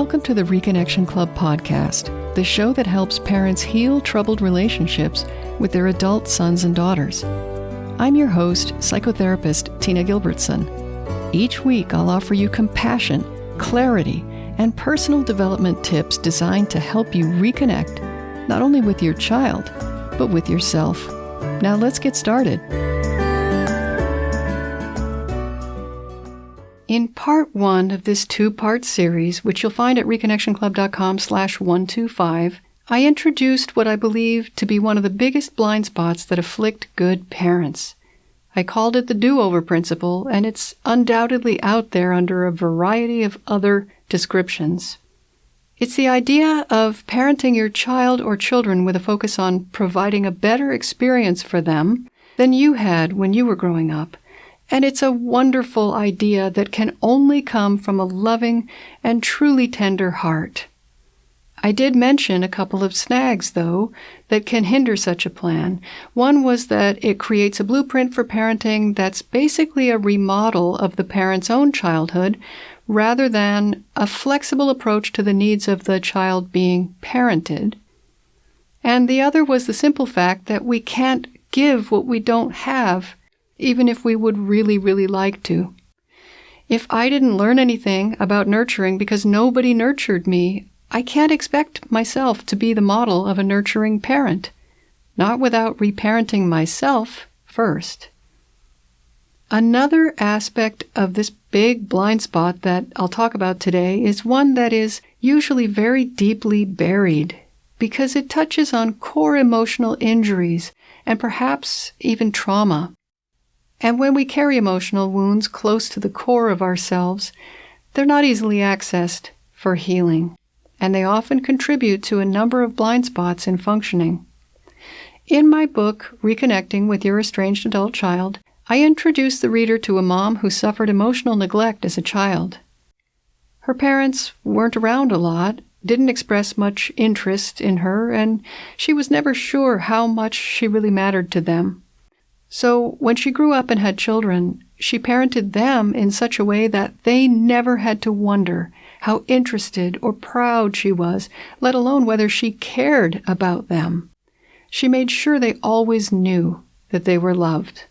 Welcome to the Reconnection Club podcast, the show that helps parents heal troubled relationships with their adult sons and daughters. I'm your host, psychotherapist Tina Gilbertson. Each week, I'll offer you compassion, clarity, and personal development tips designed to help you reconnect, not only with your child, but with yourself. Now let's get started. In part one of this two-part series, which you'll find at reconnectionclub.com/125, I introduced what I believe to be one of the biggest blind spots that afflict good parents. I called it the do-over principle, and it's undoubtedly out there under a variety of other descriptions. It's the idea of parenting your child or children with a focus on providing a better experience for them than you had when you were growing up. And it's a wonderful idea that can only come from a loving and truly tender heart. I did mention a couple of snags, though, that can hinder such a plan. One was that it creates a blueprint for parenting that's basically a remodel of the parent's own childhood, rather than a flexible approach to the needs of the child being parented. And the other was the simple fact that we can't give what we don't have, even if we would really, really like to. If I didn't learn anything about nurturing because nobody nurtured me, I can't expect myself to be the model of a nurturing parent, not without reparenting myself first. Another aspect of this big blind spot that I'll talk about today is one that is usually very deeply buried because it touches on core emotional injuries and perhaps even trauma. And when we carry emotional wounds close to the core of ourselves, they're not easily accessed for healing, and they often contribute to a number of blind spots in functioning. In my book, Reconnecting with Your Estranged Adult Child, I introduced the reader to a mom who suffered emotional neglect as a child. Her parents weren't around a lot, didn't express much interest in her, and she was never sure how much she really mattered to them. So when she grew up and had children, she parented them in such a way that they never had to wonder how interested or proud she was, let alone whether she cared about them. She made sure they always knew that they were loved.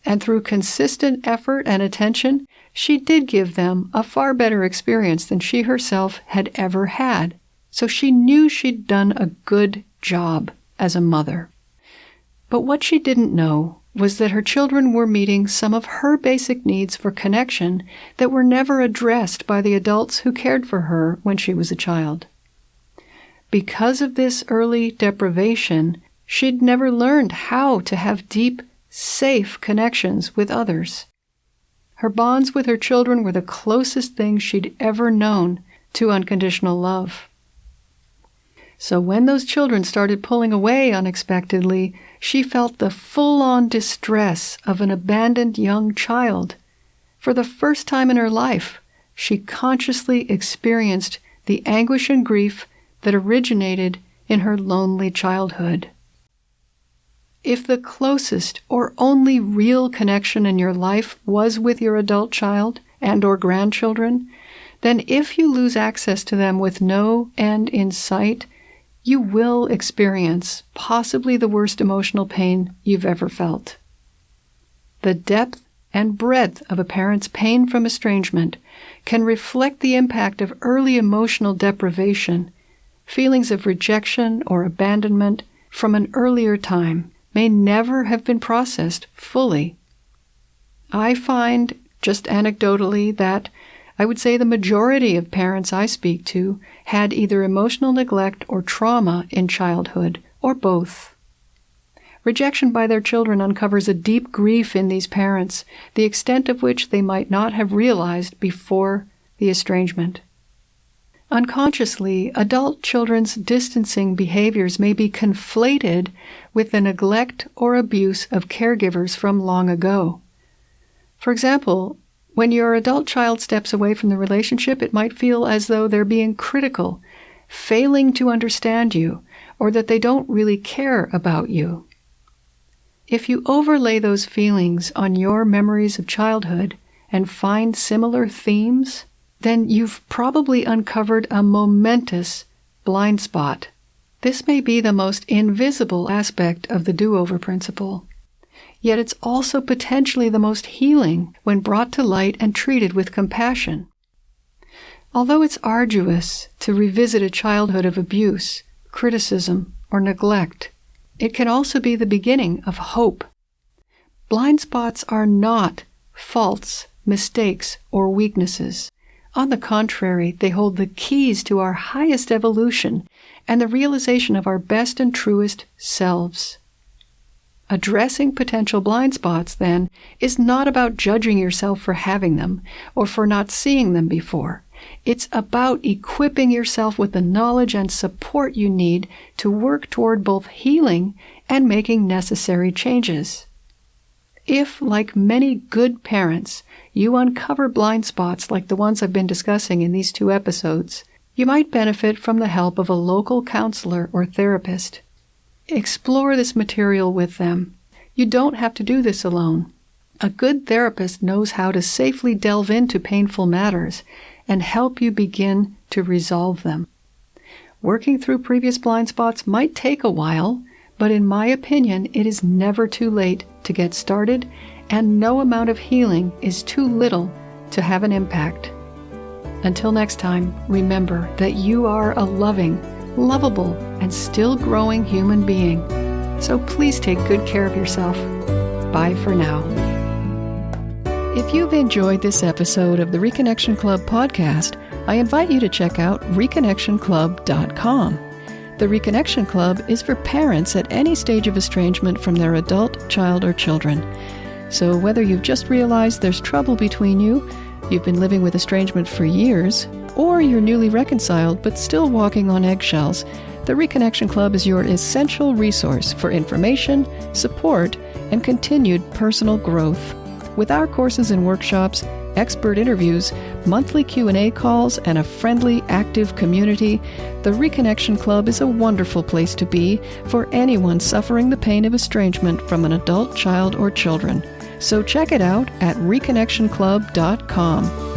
And through consistent effort and attention, she did give them a far better experience than she herself had ever had. So she knew she'd done a good job as a mother. But what she didn't know was that her children were meeting some of her basic needs for connection that were never addressed by the adults who cared for her when she was a child. Because of this early deprivation, she'd never learned how to have deep, safe connections with others. Her bonds with her children were the closest thing she'd ever known to unconditional love. So when those children started pulling away unexpectedly, she felt the full-on distress of an abandoned young child. For the first time in her life, she consciously experienced the anguish and grief that originated in her lonely childhood. If the closest or only real connection in your life was with your adult child and or grandchildren, then if you lose access to them with no end in sight, you will experience possibly the worst emotional pain you've ever felt. The depth and breadth of a parent's pain from estrangement can reflect the impact of early emotional deprivation. Feelings of rejection or abandonment from an earlier time may never have been processed fully. I find, just anecdotally, that I would say the majority of parents I speak to had either emotional neglect or trauma in childhood, or both. Rejection by their children uncovers a deep grief in these parents, the extent of which they might not have realized before the estrangement. Unconsciously, adult children's distancing behaviors may be conflated with the neglect or abuse of caregivers from long ago. For example, when your adult child steps away from the relationship, it might feel as though they're being critical, failing to understand you, or that they don't really care about you. If you overlay those feelings on your memories of childhood and find similar themes, then you've probably uncovered a momentous blind spot. This may be the most invisible aspect of the do-over principle. Yet it's also potentially the most healing when brought to light and treated with compassion. Although it's arduous to revisit a childhood of abuse, criticism, or neglect, it can also be the beginning of hope. Blind spots are not faults, mistakes, or weaknesses. On the contrary, they hold the keys to our highest evolution and the realization of our best and truest selves. Addressing potential blind spots, then, is not about judging yourself for having them or for not seeing them before. It's about equipping yourself with the knowledge and support you need to work toward both healing and making necessary changes. If, like many good parents, you uncover blind spots like the ones I've been discussing in these 2 episodes, you might benefit from the help of a local counselor or therapist. Explore this material with them. You don't have to do this alone. A good therapist knows how to safely delve into painful matters and help you begin to resolve them. Working through previous blind spots might take a while, but in my opinion, it is never too late to get started, and no amount of healing is too little to have an impact. Until next time, remember that you are a loving, lovable, and still growing human being. So please take good care of yourself. Bye for now. If you've enjoyed this episode of the Reconnection Club podcast, I invite you to check out ReconnectionClub.com. The Reconnection Club is for parents at any stage of estrangement from their adult, child, or children. So whether you've just realized there's trouble between you, you've been living with estrangement for years, or you're newly reconciled but still walking on eggshells, the Reconnection Club is your essential resource for information, support, and continued personal growth. With our courses and workshops, expert interviews, monthly Q&A calls, and a friendly, active community, the Reconnection Club is a wonderful place to be for anyone suffering the pain of estrangement from an adult, child, or children. So check it out at ReconnectionClub.com.